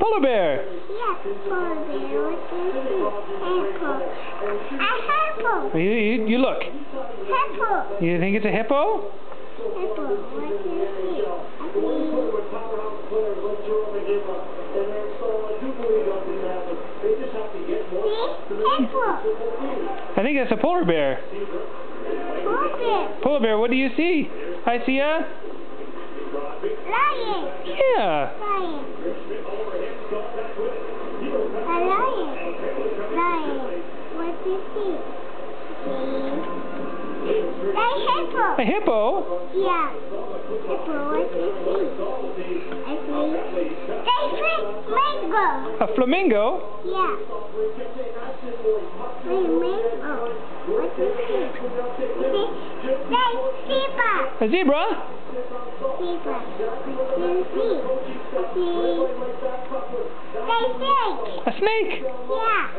polar bear. Yes, polar bear. What do you see? Hippo. A hippo. You look. Hippo. You think it's a hippo? Hippo. What do you see? Hippo. I think that's a polar bear. Polar bear. Polar bear, what do you see? I see a... Lion. Yeah. Lion. A lion. Lion. What do you see? A hippo. A hippo? Yeah. Hippo. What do you see? I see. Flamingo. A flamingo? Yeah. Flamingo. What do you see? Zebra. A zebra? Zebra. What do you see? Snake. A snake? Yeah.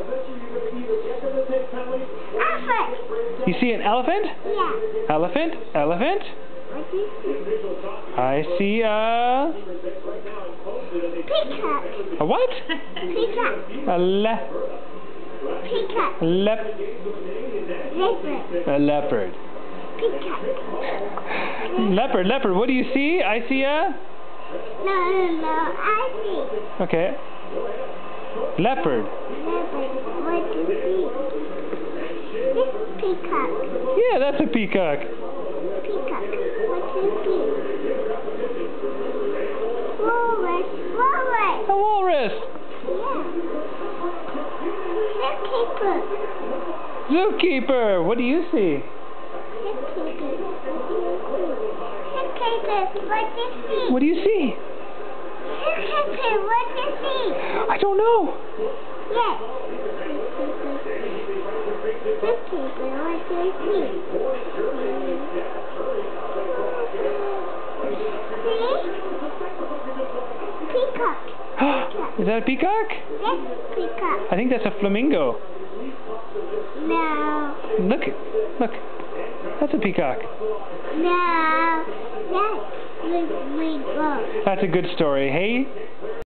Elephant. You see an elephant? Yeah. Elephant? Elephant? What do you see? I see a... Peacock. A what? Peacock. A Peacock. leopard. Leopard. A leopard. Peacock. Leopard. What do you see? I see a... No. I see. Okay. Leopard. Leopard. What do you see? This peacock. Yeah, that's a peacock. Peacock. What do you see? Walrus. A walrus. Yeah. Zookeeper. Zookeeper. What do you see? Zookeeper. What do you see? What do you see? Zookeeper. What do you see? I don't know. Yes. Zookeeper. What do you see? See? Peacock. Is that a peacock? Yes, peacock. I think that's a flamingo. No. Look. That's a peacock. No. That's flamingo. That's a good story. Hey?